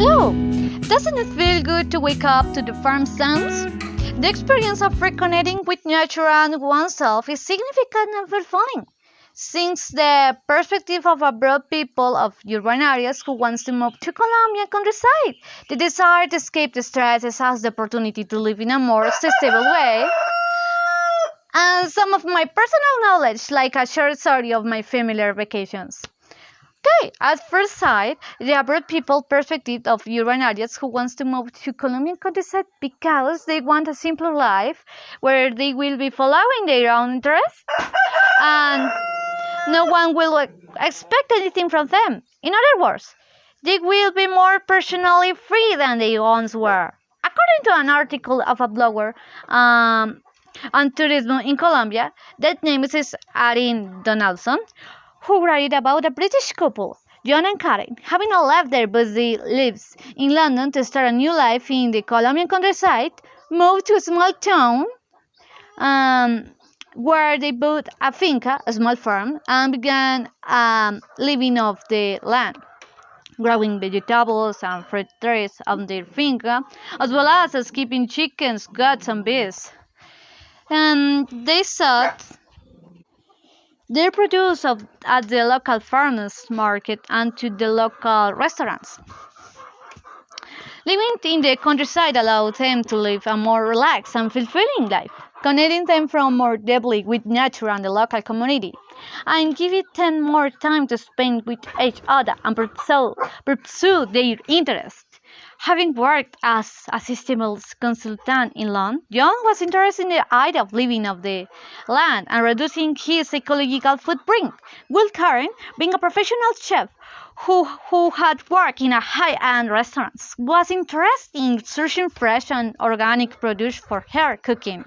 Hello! Doesn't it feel good to wake up to the farm sounds? The experience of reconnecting with nature and oneself is significant and fulfilling. Since the perspective of abroad people of urban areas who wants to move to Colombian countryside, the desire to escape the stresses has the opportunity to live in a more sustainable way, and some of my personal knowledge, like a short story of my familiar vacations. Okay, at first sight, the abroad people perspective of urban areas who wants to move to Colombian countryside because they want a simpler life where they will be following their own interests and no one will expect anything from them. In other words, they will be more personally free than they once were. According to an article of a blogger on tourism in Colombia, that name is Erin Donaldson, who wrote about a British couple, John and Karen, having left their busy lives in London to start a new life in the Colombian countryside, moved to a small town um, where they bought a finca, a small farm, and began living off the land, growing vegetables and fruit trees on their finca, as well as keeping chickens, goats, and bees. And they thought they produce at the local farmers market and to the local restaurants. Living in the countryside allowed them to live a more relaxed and fulfilling life, connecting them from more deeply with nature and the local community, and giving them more time to spend with each other and pursue their interests. Having worked as a systems consultant in London, John was interested in the idea of living off the land and reducing his ecological footprint, while Karen, being a professional chef who had worked in a high-end restaurants, was interested in searching fresh and organic produce for her cooking.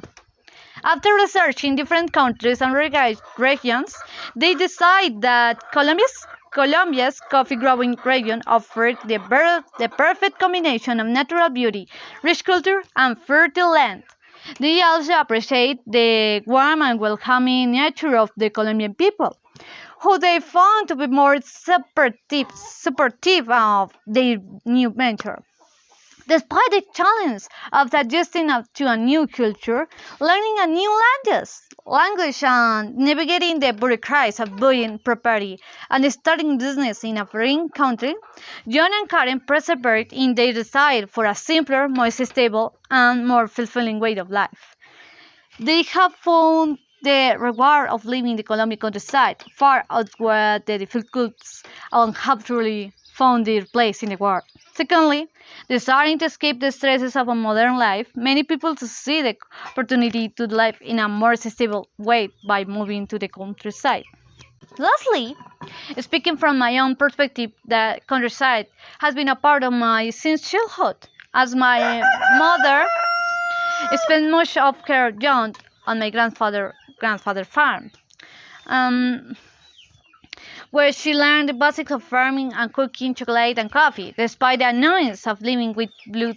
After researching different countries and regions, they decided that Colombia's coffee growing region offered the perfect combination of natural beauty, rich culture, and fertile land. They also appreciate the warm and welcoming nature of the Colombian people, who they found to be more supportive of their new venture. Despite the challenge of adjusting to a new culture, learning a new language and navigating the bureaucracies of buying property and starting business in a foreign country, John and Karen persevered in their desire for a simpler, more stable, and more fulfilling way of life. They have found the reward of living the Colombian countryside far outweigh the difficulties and have truly found their place in the world. Secondly, desiring to escape the stresses of a modern life, many people see the opportunity to live in a more sustainable way by moving to the countryside. Lastly, speaking from my own perspective, the countryside has been a part of my since childhood, as my mother spent much of her youth on my grandfather farm. Um, where she learned the basics of farming and cooking chocolate and coffee. Despite the annoyance of living with blue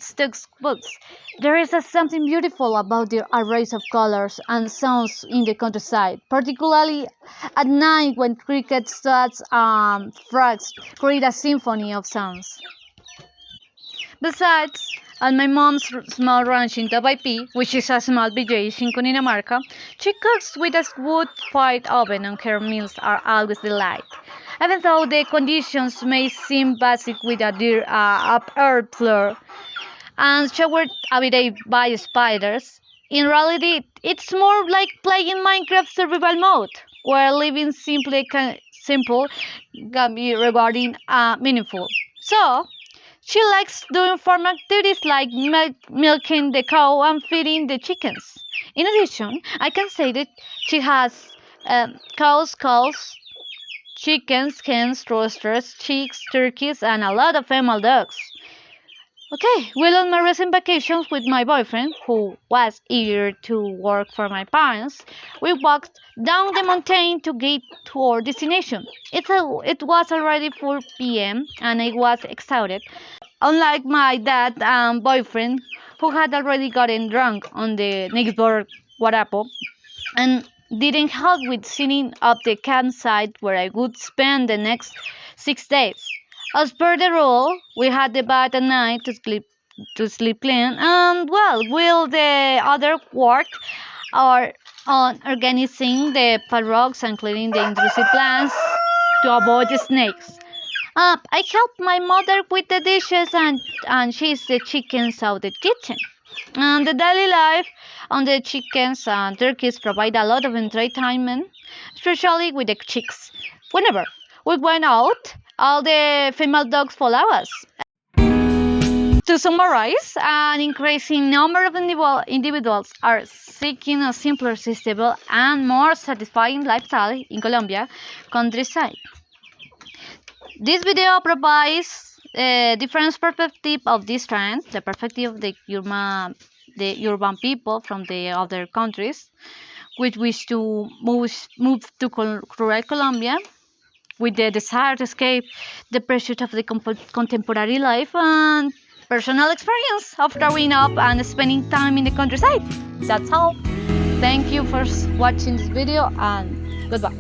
books, there is something beautiful about the arrays of colors and sounds in the countryside, particularly at night when crickets, ducks, and frogs create a symphony of sounds. Besides, at my mom's small ranch in Tabaipi, which is a small village in Cundinamarca, she cooks with a wood-fired oven and her meals are always delight. Even though the conditions may seem basic with a dirt up earth floor and showered every day by spiders, in reality it's more like playing Minecraft survival mode, where living simple can be rewarding and meaningful. So, she likes doing farm activities like milking the cow and feeding the chickens. In addition, I can say that she has cows, calves, chickens, hens, roosters, chicks, turkeys, and a lot of female dogs. Okay, well, on my recent vacations with my boyfriend, who was eager to work for my parents, we walked down the mountain to get to our destination. It was already 4 p.m. and I was exhausted, unlike my dad and boyfriend, who had already gotten drunk on the neighbor Guarapo and didn't help with setting up the campsite where I would spend the next 6 days. As per the rule, we had the bath at night to sleep clean, and well, will the other work or on organizing the parogs and cleaning the intrusive plants to avoid the snakes. I help my mother with the dishes, and she's the chickens of the kitchen. And the daily life on the chickens and turkeys provide a lot of entertainment, especially with the chicks. Whenever we went out, all the female dogs follow us. To summarize, an increasing number of individuals are seeking a simpler, sustainable, and more satisfying lifestyle in Colombia countryside. This video provides a different perspective of this trend, the perspective of the urban people from the other countries, which wish to move to rural Colombia with the desire to escape the pursuit of the contemporary life and personal experience of growing up and spending time in the countryside. That's all. Thank you for watching this video, and goodbye.